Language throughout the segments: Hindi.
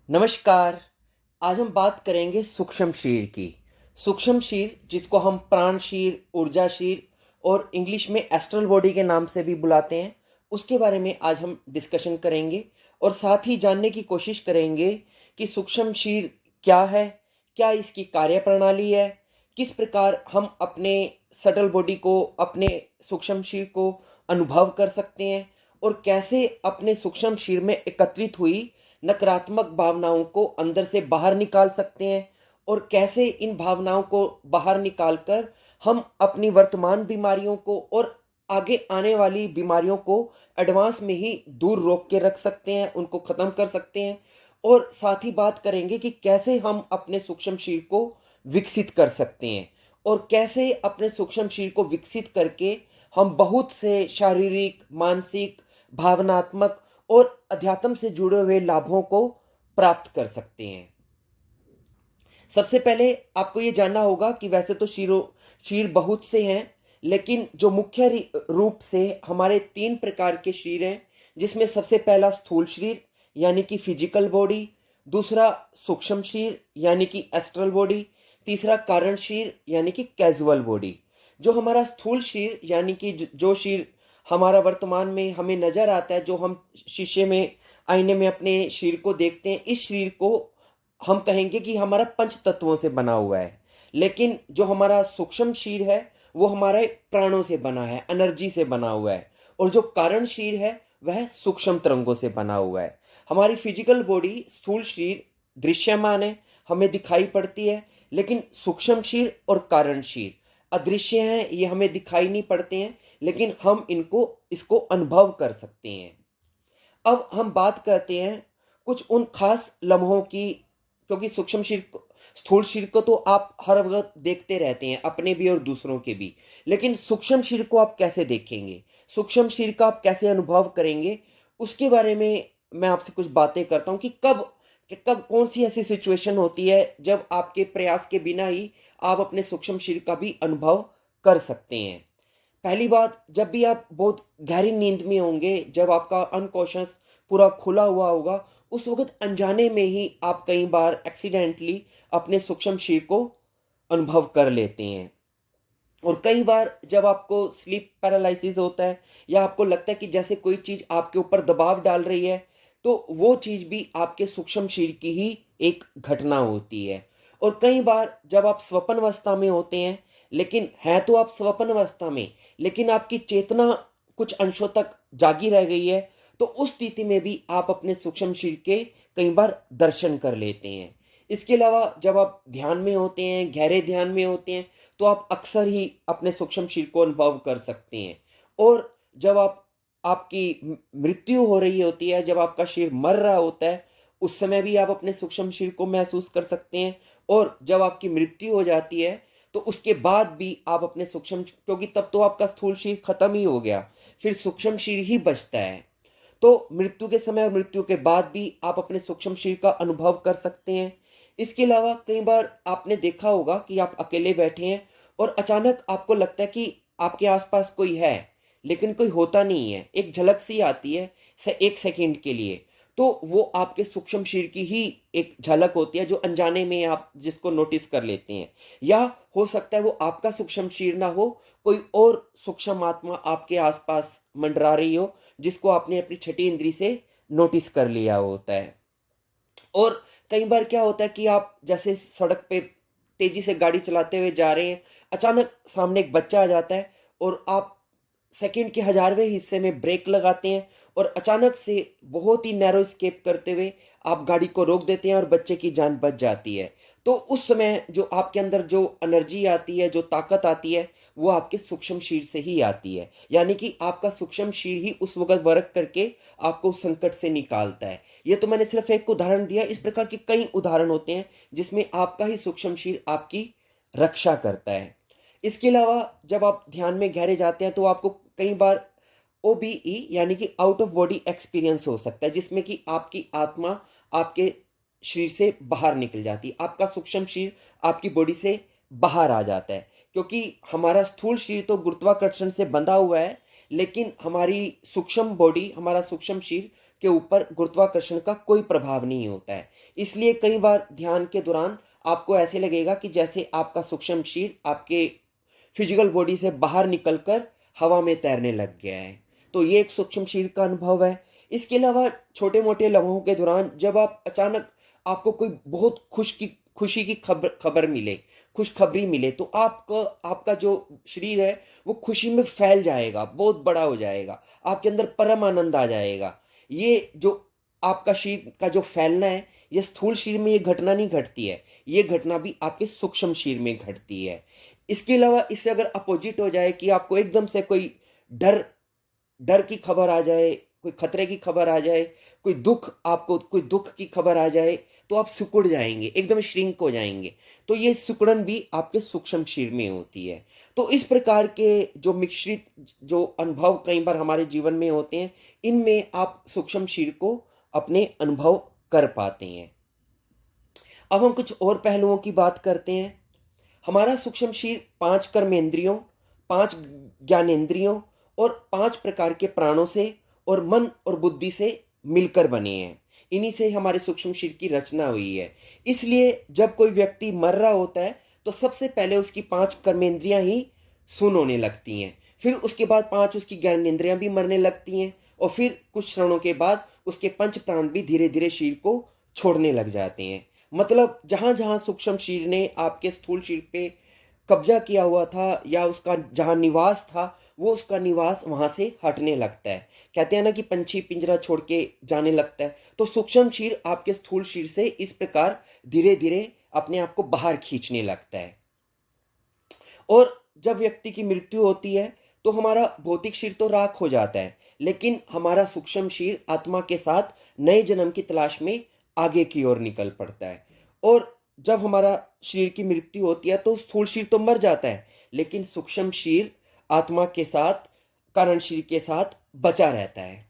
नमस्कार। आज हम बात करेंगे सूक्ष्म शरीर की। सूक्ष्म शरीर जिसको हम प्राण शरीर, ऊर्जा शरीर और इंग्लिश में एस्ट्रल बॉडी के नाम से भी बुलाते हैं, उसके बारे में आज हम डिस्कशन करेंगे और साथ ही जानने की कोशिश करेंगे कि सूक्ष्म शरीर क्या है, क्या इसकी कार्यप्रणाली है, किस प्रकार हम अपने सटल बॉडी को, अपने सूक्ष्म शरीर को अनुभव कर सकते हैं और कैसे अपने सूक्ष्म शरीर में एकत्रित हुई नकारात्मक भावनाओं को अंदर से बाहर निकाल सकते हैं और कैसे इन भावनाओं को बाहर निकालकर हम अपनी वर्तमान बीमारियों को और आगे आने वाली बीमारियों को एडवांस में ही दूर रोक के रख सकते हैं, उनको ख़त्म कर सकते हैं। और साथ ही बात करेंगे कि कैसे हम अपने सूक्ष्म शरीर को विकसित कर सकते हैं और कैसे अपने सूक्ष्म शरीर को विकसित करके हम बहुत से शारीरिक, मानसिक, भावनात्मक और अध्यात्म से जुड़े हुए लाभों को प्राप्त कर सकते हैं। सबसे पहले आपको ये जानना होगा कि वैसे तो शरीर बहुत से हैं, लेकिन जो मुख्य रूप से हमारे 3 प्रकार के शरीर हैं, जिसमें सबसे पहला स्थूल शरीर यानी कि फिजिकल बॉडी, दूसरा सूक्ष्म शरीर यानी कि एस्ट्रल बॉडी, तीसरा कारण शरीर यानी कि कैजुअल बॉडी। जो हमारा स्थूल शरीर यानी कि जो शरीर हमारा वर्तमान में हमें नजर आता है, जो हम शीशे में, आईने में अपने शरीर को देखते हैं, इस शरीर को हम कहेंगे कि हमारा पंच तत्वों से बना हुआ है। लेकिन जो हमारा सूक्ष्म शरीर है वो हमारे प्राणों से बना है, एनर्जी से बना हुआ है। और जो कारण शरीर है वह सूक्ष्म तरंगों से बना हुआ है। हमारी फिजिकल बॉडी, स्थूल शरीर दृश्यमान है, हमें दिखाई पड़ती है, लेकिन सूक्ष्म शरीर और कारण शरीर अदृश्य हैं, ये हमें दिखाई नहीं पड़ते हैं, लेकिन हम इसको अनुभव कर सकते हैं। अब हम बात करते हैं कुछ उन खास लम्हों की, क्योंकि सूक्ष्म शरीर को, स्थूल शरीर को तो आप हर वक्त देखते रहते हैं, अपने भी और दूसरों के भी। लेकिन सूक्ष्म शरीर को आप कैसे देखेंगे, सूक्ष्म शरीर का आप कैसे अनुभव करेंगे, उसके बारे में मैं आपसे कुछ बातें करता हूँ कि कब कौन सी ऐसी सिचुएशन होती है जब आपके प्रयास के बिना ही आप अपने सूक्ष्म शरीर का भी अनुभव कर सकते हैं। पहली बात, जब भी आप बहुत गहरी नींद में होंगे, जब आपका अनकॉन्शियस पूरा खुला हुआ होगा, उस वक्त अनजाने में ही आप कई बार एक्सीडेंटली अपने सूक्ष्म शरीर को अनुभव कर लेते हैं। और कई बार जब आपको स्लीप पैरालिसिस होता है या आपको लगता है कि जैसे कोई चीज आपके ऊपर दबाव डाल रही है, तो वो चीज भी आपके सूक्ष्म शरीर की ही एक घटना होती है। और कई बार जब आप स्वप्न अवस्था में होते हैं, लेकिन है तो आप स्वप्न अवस्था में, लेकिन आपकी चेतना कुछ अंशों तक जागी रह गई है, तो उस स्थिति में भी आप अपने सूक्ष्म शरीर के कई बार दर्शन कर लेते हैं। इसके अलावा जब आप ध्यान में होते हैं, गहरे ध्यान में होते हैं, तो आप अक्सर ही अपने सूक्ष्म शरीर को अनुभव कर सकते हैं। और जब आपकी मृत्यु हो रही होती है, जब आपका शरीर मर रहा होता है, उस समय भी आप अपने सूक्ष्म शरीर को महसूस कर सकते हैं। और जब आपकी मृत्यु हो जाती है, तो उसके बाद भी आप अपने सूक्ष्म, क्योंकि तब तो आपका स्थूल शरीर खत्म ही हो गया, फिर सूक्ष्म शरीर ही बचता है। तो मृत्यु के समय और मृत्यु के बाद भी आप अपने सूक्ष्म शरीर का अनुभव कर सकते हैं। इसके अलावा कई बार आपने देखा होगा कि आप अकेले बैठे हैं और अचानक आपको लगता है कि आपके आसपास कोई है, लेकिन कोई होता नहीं है, एक झलक सी आती है एक सेकंड के लिए, तो वो आपके सूक्ष्म शरीर की ही एक झलक होती है, जो अनजाने में आप जिसको नोटिस कर लेते हैं। या हो सकता है वो आपका सूक्ष्म शरीर ना हो, कोई और सूक्ष्म आत्मा आपके आसपास मंडरा रही हो, जिसको आपने अपनी छठी इंद्री से नोटिस कर लिया होता है। और कई बार क्या होता है कि आप जैसे सड़क पे तेजी से गाड़ी चलाते हुए जा रहे हैं, अचानक सामने एक बच्चा आ जाता है और आप सेकंड के हजारवें हिस्से में ब्रेक लगाते हैं और अचानक से बहुत ही नैरो स्केप करते हुए आप गाड़ी को रोक देते हैं और बच्चे की जान बच जाती है। तो उस समय जो आपके अंदर जो एनर्जी आती है, जो ताकत आती है, वो आपके सूक्ष्म शरीर से ही आती है। यानी कि आपका सूक्ष्म शरीर ही उस वक्त वर्क करके आपको उस संकट से निकालता है। ये तो मैंने सिर्फ एक उदाहरण दिया, इस प्रकार के कई उदाहरण होते हैं जिसमें आपका ही सूक्ष्म शरीर आपकी रक्षा करता है। इसके अलावा जब आप ध्यान में गहरे जाते हैं, तो आपको कई बार ओबीई यानी कि आउट ऑफ बॉडी एक्सपीरियंस हो सकता है, जिसमें कि आपकी आत्मा आपके शरीर से बाहर निकल जाती है, आपका सूक्ष्म शरीर आपकी बॉडी से बाहर आ जाता है। क्योंकि हमारा स्थूल शरीर तो गुरुत्वाकर्षण से बंधा हुआ है, लेकिन हमारी सूक्ष्म बॉडी, हमारा सूक्ष्म शरीर के ऊपर गुरुत्वाकर्षण का कोई प्रभाव नहीं होता है। इसलिए कई बार ध्यान के दौरान आपको ऐसे लगेगा कि जैसे आपका सूक्ष्म शरीर आपके फिजिकल बॉडी से बाहर निकलकर हवा में तैरने लग गया है। तो ये एक सूक्ष्म शरीर का अनुभव है। इसके अलावा छोटे मोटे लम्हों के दौरान जब आप अचानक आपको कोई बहुत खुशी की खबर मिले, खुशखबरी मिले, तो आपका आपका जो शरीर है वो खुशी में फैल जाएगा, बहुत बड़ा हो जाएगा, आपके अंदर परम आनंद आ जाएगा। ये जो आपका शरीर का जो फैलना है, ये स्थूल शरीर में ये घटना नहीं घटती है, ये घटना भी आपके सूक्ष्म शरीर में घटती है। इसके अलावा इससे अगर अपोजिट हो जाए कि आपको एकदम से कोई डर डर की खबर आ जाए, कोई खतरे की खबर आ जाए, कोई दुख की खबर आ जाए, तो आप सिकुड़ जाएंगे, एकदम श्रिंक हो जाएंगे। तो ये सिकुड़न भी आपके सूक्ष्म शरीर में होती है। तो इस प्रकार के जो मिश्रित जो अनुभव कई बार हमारे जीवन में होते हैं, इनमें आप सूक्ष्म शरीर को अपने अनुभव कर पाते हैं। अब हम कुछ और पहलुओं की बात करते हैं। हमारा सूक्ष्म शरीर 5 कर्मेंद्रियों, 5 ज्ञानेंद्रियों और 5 प्रकार के प्राणों से और मन और बुद्धि से मिलकर बने हैं। इन्हीं से हमारे सूक्ष्म शरीर की रचना हुई है। इसलिए जब कोई व्यक्ति मर रहा होता है तो सबसे पहले उसकी 5 कर्मेंद्रियां ही सुन्न होने लगती हैं। फिर उसके बाद 5 उसकी ज्ञानेंद्रियां भी मरने लगती हैं और फिर कुछ क्षणों के बाद उसके पंच प्राण भी धीरे धीरे शरीर को छोड़ने लग जाते हैं। मतलब जहां जहां सूक्ष्म शरीर ने आपके स्थूल शरीर पे कब्जा किया हुआ था या उसका जहां निवास था, वो उसका निवास वहां से हटने लगता है। कहते हैं ना कि पंछी पिंजरा छोड़ के जाने लगता है। तो सूक्ष्म शरीर आपके स्थूल शरीर से इस प्रकार धीरे धीरे अपने आप को बाहर खींचने लगता है। और जब व्यक्ति की मृत्यु होती है तो हमारा भौतिक शरीर तो राख हो जाता है, लेकिन हमारा सूक्ष्म शरीर आत्मा के साथ नए जन्म की तलाश में आगे की ओर निकल पड़ता है। और जब हमारा शरीर की मृत्यु होती है तो स्थूल शरीर तो मर जाता है, लेकिन सूक्ष्म शरीर आत्मा के साथ, कारण शरीर के साथ बचा रहता है।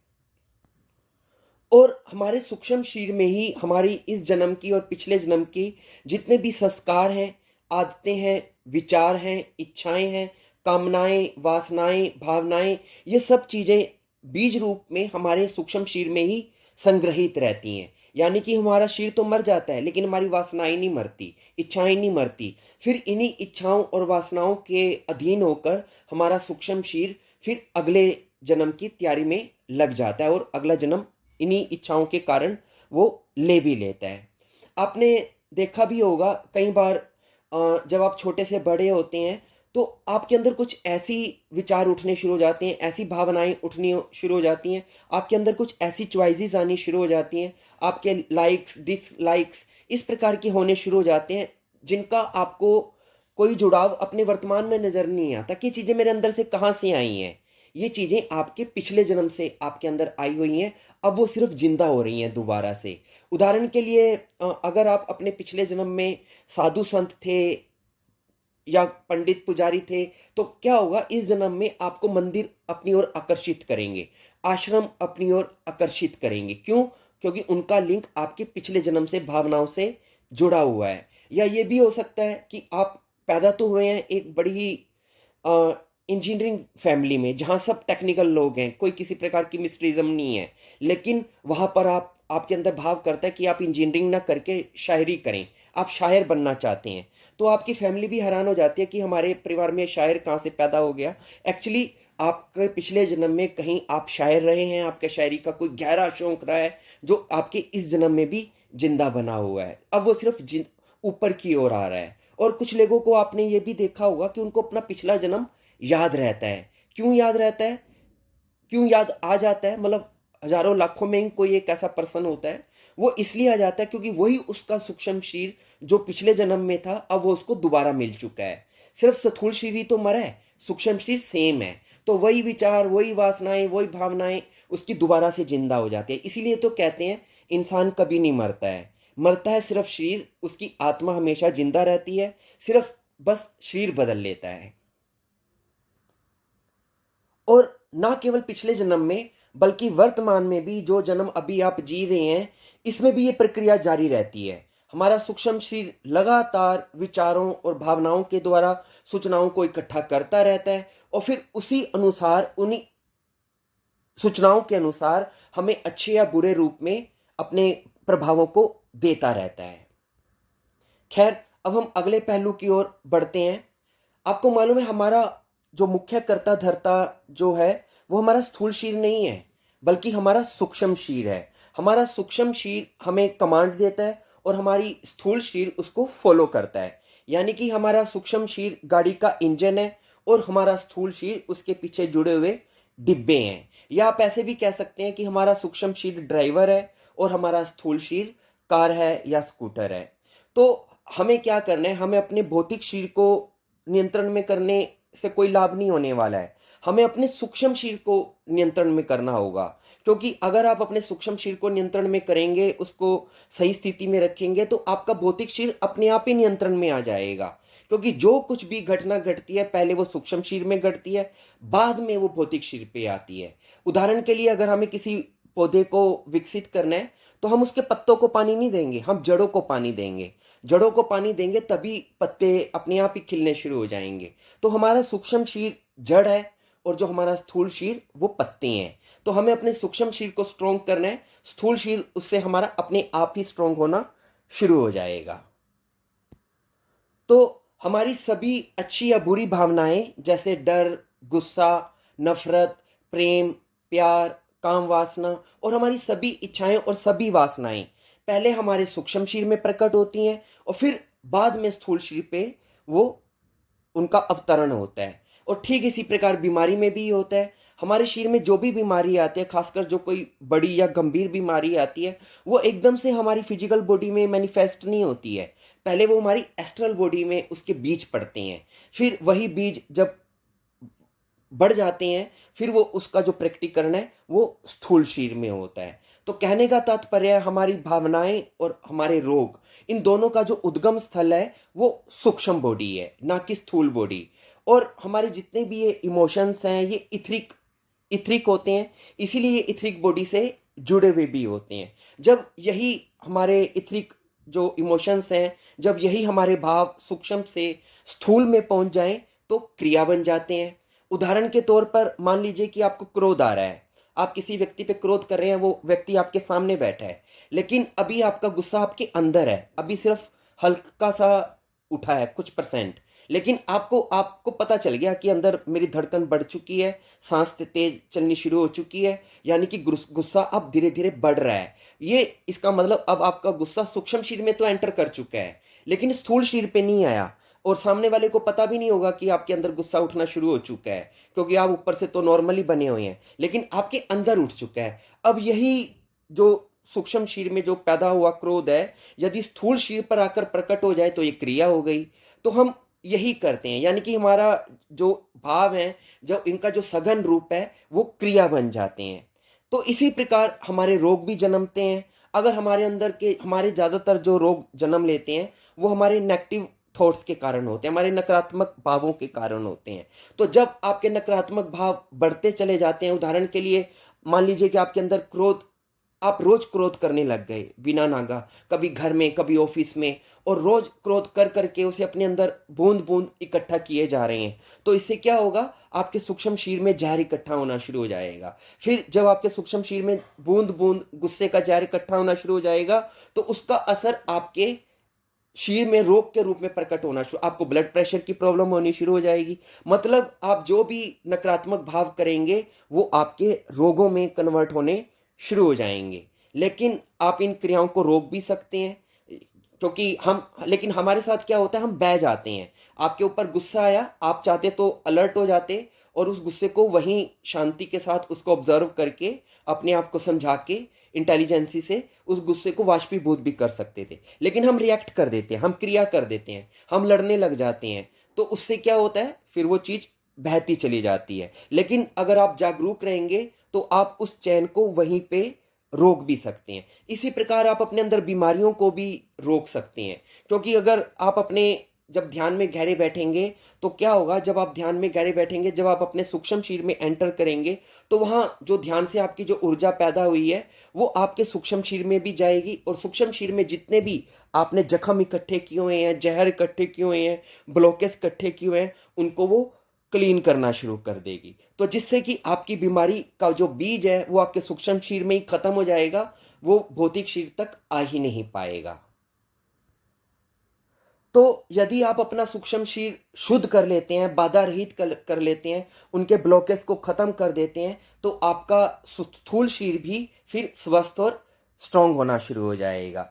और हमारे सूक्ष्म शरीर में ही हमारी इस जन्म की और पिछले जन्म की जितने भी संस्कार हैं, आदतें हैं, विचार हैं, इच्छाएं हैं, कामनाएं, वासनाएं, भावनाएं, ये सब चीजें बीज रूप में हमारे सूक्ष्म शरीर में ही संग्रहित रहती हैं। यानी कि हमारा शरीर तो मर जाता है, लेकिन हमारी वासनाएं नहीं मरती, इच्छाएं नहीं मरती। फिर इन्हीं इच्छाओं और वासनाओं के अधीन होकर हमारा सूक्ष्म शरीर फिर अगले जन्म की तैयारी में लग जाता है और अगला जन्म इन्हीं इच्छाओं के कारण वो ले भी लेता है। आपने देखा भी होगा कई बार जब आप छोटे से बड़े होते हैं तो आपके अंदर कुछ ऐसी विचार उठने शुरू हो जाते हैं, ऐसी भावनाएं उठनी शुरू हो जाती हैं, आपके अंदर कुछ ऐसी चॉइसेस आनी शुरू हो जाती हैं, आपके लाइक्स डिसलाइक्स इस प्रकार के होने शुरू हो जाते हैं जिनका आपको कोई जुड़ाव अपने वर्तमान में नजर नहीं आता कि चीजें मेरे अंदर से कहाँ से आई हैं। ये चीजें आपके पिछले जन्म से आपके अंदर आई हुई हैं, अब वो सिर्फ जिंदा हो रही हैं दोबारा से। उदाहरण के लिए अगर आप अपने पिछले जन्म में साधु संत थे या पंडित पुजारी थे, तो क्या होगा, इस जन्म में आपको मंदिर अपनी ओर आकर्षित करेंगे, आश्रम अपनी ओर आकर्षित करेंगे। क्यों? क्योंकि उनका लिंक आपके पिछले जन्म से भावनाओं से जुड़ा हुआ है। या ये भी हो सकता है कि आप पैदा तो हुए हैं एक बड़ी ही इंजीनियरिंग फैमिली में जहाँ सब टेक्निकल लोग हैं, कोई किसी प्रकार की मिस्ट्रिज्म नहीं है, लेकिन वहाँ पर आपके अंदर भाव करता है कि आप इंजीनियरिंग ना करके शायरी करें, आप शायर बनना चाहते हैं। तो आपकी फैमिली भी हैरान हो जाती है कि हमारे परिवार में शायर कहाँ से पैदा हो गया। एक्चुअली आपके पिछले जन्म में कहीं आप शायर रहे हैं, आपके शायरी का कोई गहरा शौक रहा है जो आपके इस जन्म में भी जिंदा बना हुआ है। अब वो सिर्फ ऊपर की ओर आ रहा है। और कुछ लोगों को आपने ये भी देखा होगा कि उनको अपना पिछला जन्म याद रहता है। क्यों याद रहता है, क्यों याद आ जाता है, मतलब हजारों लाखों में कोई एक ऐसा पर्सन होता है, वो इसलिए आ जाता है क्योंकि वही उसका सूक्ष्म शरीर जो पिछले जन्म में था अब वो उसको दोबारा मिल चुका है। सिर्फ स्थूल शरीर ही तो मरा है, सूक्ष्म शरीर सेम है। तो वही विचार, वही वासनाएं, वही भावनाएं उसकी दोबारा से जिंदा हो जाती है। इसीलिए तो कहते हैं इंसान कभी नहीं मरता है, मरता है सिर्फ शरीर, उसकी आत्मा हमेशा जिंदा रहती है, सिर्फ बस शरीर बदल लेता है। और ना केवल पिछले जन्म में बल्कि वर्तमान में भी जो जन्म अभी आप जी रहे हैं, इसमें भी ये प्रक्रिया जारी रहती है। हमारा सूक्ष्म शरीर लगातार विचारों और भावनाओं के द्वारा सूचनाओं को इकट्ठा करता रहता है और फिर उसी अनुसार उन्हीं सूचनाओं के अनुसार हमें अच्छे या बुरे रूप में अपने प्रभावों को देता रहता है। खैर, अब हम अगले पहलू की ओर बढ़ते हैं। आपको मालूम है, हमारा जो मुख्य कर्ता धर्ता जो है वो हमारा स्थूल शरीर नहीं है, बल्कि हमारा सूक्ष्म शरीर है। हमारा सूक्ष्म शरीर हमें कमांड देता है और हमारी स्थूल शरीर उसको फॉलो करता है। यानी कि हमारा सूक्ष्म शरीर गाड़ी का इंजन है और हमारा स्थूल शरीर उसके पीछे जुड़े हुए डिब्बे हैं। या आप ऐसे भी कह सकते हैं कि हमारा सूक्ष्म शरीर ड्राइवर है और हमारा स्थूल शरीर कार है या स्कूटर है। तो हमें क्या करना है, हमें अपने भौतिक शरीर को नियंत्रण में करने से कोई लाभ नहीं होने वाला है। हमें अपने सूक्ष्म शरीर को नियंत्रण में करना होगा, क्योंकि अगर आप अपने सूक्ष्म शरीर को नियंत्रण में करेंगे, उसको सही स्थिति में रखेंगे, तो आपका भौतिक शरीर अपने आप ही नियंत्रण में आ जाएगा। क्योंकि जो कुछ भी घटना घटती है पहले वो सूक्ष्म शरीर में घटती है, बाद में वो भौतिक शरीर पे आती है। उदाहरण के लिए, अगर हमें किसी पौधे को विकसित करना है तो हम उसके पत्तों को पानी नहीं देंगे, हम जड़ों को पानी देंगे। जड़ों को पानी देंगे तभी पत्ते अपने आप ही खिलने शुरू हो जाएंगे। तो हमारा सूक्ष्म शरीर जड़ है और जो हमारा स्थूल शरीर वो पत्ते हैं। तो हमें अपने सूक्ष्म शरीर को स्ट्रोंग करना है, स्थूल शरीर उससे हमारा अपने आप ही स्ट्रोंग होना शुरू हो जाएगा। तो हमारी सभी अच्छी या बुरी भावनाएं जैसे डर, गुस्सा, नफरत, प्रेम, प्यार, काम वासना और हमारी सभी इच्छाएं और सभी वासनाएं पहले हमारे सूक्ष्म शरीर में प्रकट होती हैं और फिर बाद में स्थूल शरीर पे वो उनका अवतरण होता है। और ठीक इसी प्रकार बीमारी में भी होता है। हमारे शरीर में जो भी बीमारी आती है, खासकर जो कोई बड़ी या गंभीर बीमारी आती है, वो एकदम से हमारी फिजिकल बॉडी में मैनिफेस्ट नहीं होती है। पहले वो हमारी एस्ट्रल बॉडी में उसके बीज पड़ते हैं। फिर वही बीज जब बढ़ जाते हैं, फिर वो उसका जो प्रकटीकरण है वो स्थूल शरीर में होता है। तो कहने का तात्पर्य है, हमारी भावनाएं और हमारे रोग, इन दोनों का जो उद्गम स्थल है वो सूक्ष्म बॉडी है, ना कि स्थूल बॉडी। और हमारे जितने भी ये इमोशंस हैं ये इथरिक इथरिक होते हैं, इसीलिए ये इथरिक बॉडी से जुड़े हुए भी होते हैं। जब यही हमारे इथरिक जो इमोशंस हैं, जब यही हमारे भाव सूक्ष्म से स्थूल में पहुंच जाएं तो क्रिया बन जाते हैं। उदाहरण के तौर पर मान लीजिए कि आपको क्रोध आ रहा है, आप किसी व्यक्ति पे क्रोध कर रहे हैं, वो व्यक्ति आपके सामने बैठा है, लेकिन अभी आपका गुस्सा आपके अंदर है, अभी सिर्फ हल्का सा उठा है, कुछ परसेंट। लेकिन आपको आपको पता चल गया कि अंदर मेरी धड़कन बढ़ चुकी है, सांस तेज चलनी शुरू हो चुकी है, यानी कि गुस्सा अब धीरे धीरे बढ़ रहा है। ये इसका मतलब अब आपका गुस्सा सूक्ष्म शरीर में तो एंटर कर चुका है, लेकिन स्थूल शरीर पे नहीं आया। और सामने वाले को पता भी नहीं होगा कि आपके अंदर गुस्सा उठना शुरू हो चुका है, क्योंकि आप ऊपर से तो नॉर्मली बने हुए हैं, लेकिन आपके अंदर उठ चुका है। अब यही जो सूक्ष्म शरीर में जो पैदा हुआ क्रोध है, यदि स्थूल शरीर पर आकर प्रकट हो जाए तो ये क्रिया हो गई। तो हम यही करते हैं, यानी कि हमारा जो भाव है, जो इनका जो सघन रूप है वो क्रिया बन जाते हैं। तो इसी प्रकार हमारे रोग भी जन्मते हैं। अगर हमारे अंदर के हमारे ज़्यादातर जो रोग जन्म लेते हैं वो हमारे नेगेटिव थॉट्स के कारण होते हैं, हमारे नकारात्मक भावों के कारण होते हैं। तो जब आपके नकारात्मक भाव बढ़ते चले जाते हैं, उदाहरण के लिए मान लीजिए कि आपके अंदर क्रोध, आप रोज क्रोध करने लग गए बिना नागा, कभी घर में कभी ऑफिस में, और रोज क्रोध कर करके उसे अपने अंदर बूंद बूंद इकट्ठा किए जा रहे हैं, तो इससे क्या होगा, आपके सूक्ष्म शरीर में जहर इकट्ठा होना शुरू हो जाएगा। फिर जब आपके सूक्ष्म शरीर में बूंद बूंद गुस्से का जहर इकट्ठा होना शुरू हो जाएगा तो उसका असर आपके शरीर में रोग के रूप में प्रकट होना शुरू, आपको ब्लड प्रेशर की प्रॉब्लम होनी शुरू हो जाएगी। मतलब आप जो भी नकारात्मक भाव करेंगे वो आपके रोगों में कन्वर्ट होने शुरू हो जाएंगे। लेकिन आप इन क्रियाओं को रोक भी सकते हैं, क्योंकि हम, लेकिन हमारे साथ क्या होता है, हम बह जाते हैं। आपके ऊपर गुस्सा आया, आप चाहते तो अलर्ट हो जाते और उस गुस्से को वहीं शांति के साथ उसको ऑब्जर्व करके अपने आप को समझा के इंटेलिजेंसी से उस गुस्से को वाष्पीभूत भी कर सकते थे। लेकिन हम रिएक्ट कर देते हैं, हम क्रिया कर देते हैं, हम लड़ने लग जाते हैं। तो उससे क्या होता है, फिर वो चीज बहती चली जाती है। लेकिन अगर आप जागरूक रहेंगे तो आप उस चैन को वहीं पे रोक भी सकते हैं। इसी प्रकार आप अपने अंदर बीमारियों को भी रोक सकते हैं, क्योंकि अगर आप अपने जब ध्यान में गहरे बैठेंगे तो क्या होगा, जब आप ध्यान में गहरे बैठेंगे, जब आप अपने सूक्ष्म शरीर में एंटर करेंगे तो वहां जो ध्यान से आपकी जो ऊर्जा पैदा हुई है वो आपके सूक्ष्म शरीर में भी जाएगी, और सूक्ष्म शरीर में जितने भी आपने जख्म इकट्ठे किए हुए हैं, जहर इकट्ठे किए हुए हैं, ब्लॉकेज इकट्ठे किए हुए हैं, उनको वो क्लीन करना शुरू कर देगी, तो जिससे कि आपकी बीमारी का जो बीज है वो आपके सूक्ष्म शरीर में ही खत्म हो जाएगा, वो भौतिक शरीर तक आ ही नहीं पाएगा। तो यदि आप अपना सूक्ष्म शरीर शुद्ध कर लेते हैं, बाधा रहित कर लेते हैं, उनके ब्लॉकेज को खत्म कर देते हैं, तो आपका स्थूल शरीर भी फिर स्वस्थ और स्ट्रांग होना शुरू हो जाएगा।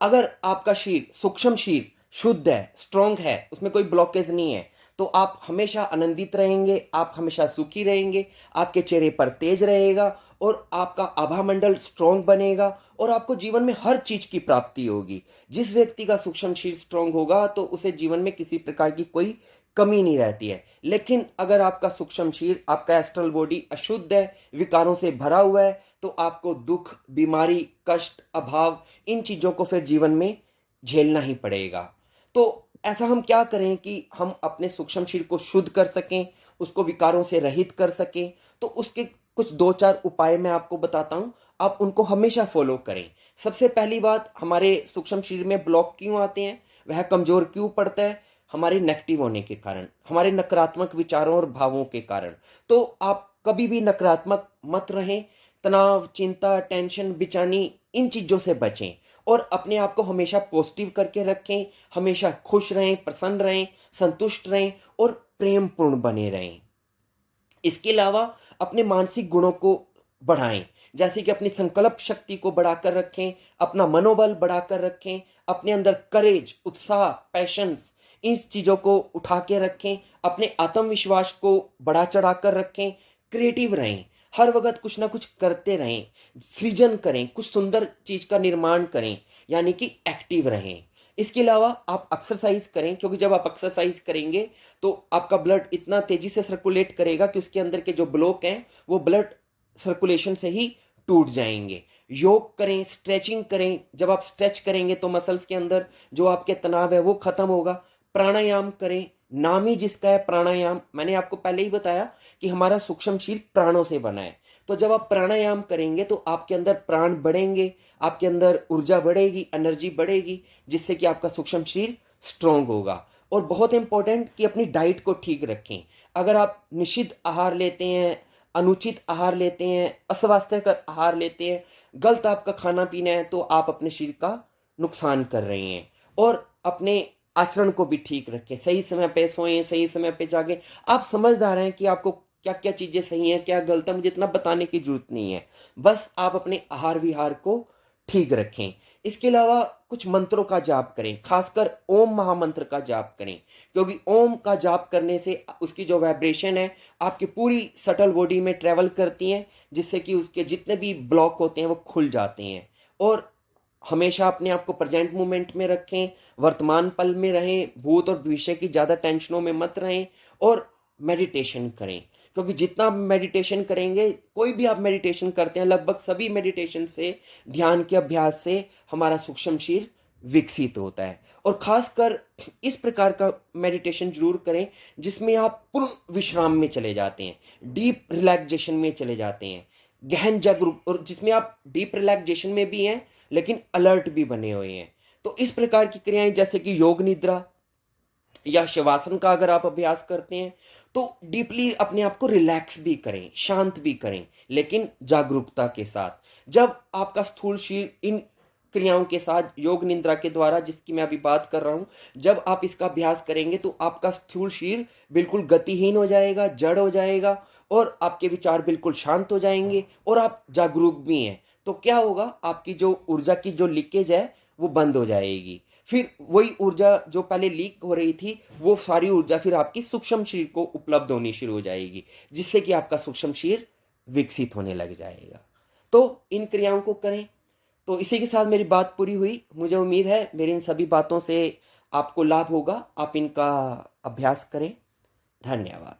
अगर आपका शरीर, सूक्ष्म शरीर शुद्ध है, स्ट्रांग है, उसमें कोई ब्लॉकेज नहीं है, तो आप हमेशा आनंदित रहेंगे, आप हमेशा सुखी रहेंगे, आपके चेहरे पर तेज रहेगा और आपका आभा मंडल स्ट्रांग बनेगा और आपको जीवन में हर चीज की प्राप्ति होगी। जिस व्यक्ति का सूक्ष्म शरीर स्ट्रांग होगा तो उसे जीवन में किसी प्रकार की कोई कमी नहीं रहती है। लेकिन अगर आपका सूक्ष्म शरीर, आपका एस्ट्रल बॉडी अशुद्ध है, विकारों से भरा हुआ है, तो आपको दुख, बीमारी, कष्ट, अभाव, इन चीजों को फिर जीवन में झेलना ही पड़ेगा। तो ऐसा हम क्या करें कि हम अपने सूक्ष्म शरीर को शुद्ध कर सकें, उसको विकारों से रहित कर सकें। तो उसके कुछ दो चार उपाय मैं आपको बताता हूं, आप उनको हमेशा फॉलो करें। सबसे पहली बात, हमारे सूक्ष्म शरीर में ब्लॉक क्यों आते हैं, वह कमजोर क्यों पड़ता है, हमारे नेगेटिव होने के कारण, हमारे नकारात्मक विचारों और भावों के कारण। तो आप कभी भी नकारात्मक मत रहें, तनाव, चिंता, टेंशन, बेचैनी, इन चीजों से बचें और अपने आप को हमेशा पॉजिटिव करके रखें, हमेशा खुश रहें, प्रसन्न रहें, संतुष्ट रहें और प्रेम पूर्ण बने रहें। इसके अलावा अपने मानसिक गुणों को बढ़ाएं, जैसे कि अपनी संकल्प शक्ति को बढ़ाकर रखें, अपना मनोबल बढ़ाकर रखें, अपने अंदर करेज, उत्साह, पैशंस, इन चीजों को उठा के रखें, अपने आत्मविश्वास को बढ़ा चढ़ाकर रखें, क्रिएटिव रहें, हर वक्त कुछ ना कुछ करते रहें, सृजन करें, कुछ सुंदर चीज का निर्माण करें, यानी कि एक्टिव रहें। इसके अलावा आप एक्सरसाइज करें, क्योंकि जब आप एक्सरसाइज करेंगे तो आपका ब्लड इतना तेजी से सर्कुलेट करेगा कि उसके अंदर के जो ब्लॉक हैं वो ब्लड सर्कुलेशन से ही टूट जाएंगे। योग करें, स्ट्रेचिंग करें, जब आप स्ट्रेच करेंगे तो मसल्स के अंदर जो आपके तनाव है वो खत्म होगा। प्राणायाम करें, नाम ही जिसका है प्राणायाम, मैंने आपको पहले ही बताया कि हमारा सूक्ष्म शरीर प्राणों से बना है। तो जब आप प्राणायाम करेंगे तो आपके अंदर प्राण बढ़ेंगे, आपके अंदर ऊर्जा बढ़ेगी, एनर्जी बढ़ेगी, जिससे कि आपका सूक्ष्म शरीर स्ट्रांग होगा। और बहुत इंपॉर्टेंट कि अपनी डाइट को ठीक रखें। अगर आप निषिद्ध आहार लेते हैं, अनुचित आहार लेते हैं, अस्वास्थ्यकर आहार लेते हैं, गलत आपका खाना पीना है, तो आप अपने शरीर का नुकसान कर रहे हैं। और अपने आचरण को भी ठीक रखें, सही समय पे सोएं, सही समय पे जागें। आप समझदार हैं कि आपको क्या क्या चीजें सही हैं, क्या गलत है, मुझे इतना बताने की जरूरत नहीं है। बस आप अपने आहार विहार को ठीक रखें। इसके अलावा कुछ मंत्रों का जाप करें, खासकर ओम महामंत्र का जाप करें, क्योंकि ओम का जाप करने से उसकी जो वाइब्रेशन है आपकी पूरी सटल बॉडी में ट्रेवल करती है, जिससे कि उसके जितने भी ब्लॉक होते हैं वो खुल जाते हैं। और हमेशा अपने आप को प्रेजेंट मोमेंट में रखें, वर्तमान पल में रहें, भूत और भविष्य की ज़्यादा टेंशनों में मत रहें और मेडिटेशन करें। क्योंकि जितना मेडिटेशन करेंगे, कोई भी आप मेडिटेशन करते हैं, लगभग सभी मेडिटेशन से, ध्यान के अभ्यास से हमारा सूक्ष्म शरीर विकसित होता है। और खासकर इस प्रकार का मेडिटेशन जरूर करें जिसमें आप पूर्ण विश्राम में चले जाते हैं, डीप रिलैक्सेशन में चले जाते हैं, गहन जागरूक, और जिसमें आप डीप रिलैक्सेशन में भी हैं लेकिन अलर्ट भी बने हुए हैं। तो इस प्रकार की क्रियाएं जैसे कि योग निद्रा या शवासन का अगर आप अभ्यास करते हैं तो डीपली अपने आप को रिलैक्स भी करें, शांत भी करें, लेकिन जागरूकता के साथ। जब आपका स्थूल शरीर इन क्रियाओं के साथ, योग निद्रा के द्वारा जिसकी मैं अभी बात कर रहा हूं, जब आप इसका अभ्यास करेंगे तो आपका स्थूल शरीर बिल्कुल गतिहीन हो जाएगा, जड़ हो जाएगा और आपके विचार बिल्कुल शांत हो जाएंगे और आप जागरूक भी हैं। तो क्या होगा, आपकी जो ऊर्जा की जो लीकेज है वो बंद हो जाएगी। फिर वही ऊर्जा जो पहले लीक हो रही थी, वो सारी ऊर्जा फिर आपकी सूक्ष्म शरीर को उपलब्ध होनी शुरू हो जाएगी, जिससे कि आपका सूक्ष्म शरीर विकसित होने लग जाएगा। तो इन क्रियाओं को करें। तो इसी के साथ मेरी बात पूरी हुई। मुझे उम्मीद है मेरी इन सभी बातों से आपको लाभ होगा। आप इनका अभ्यास करें। धन्यवाद।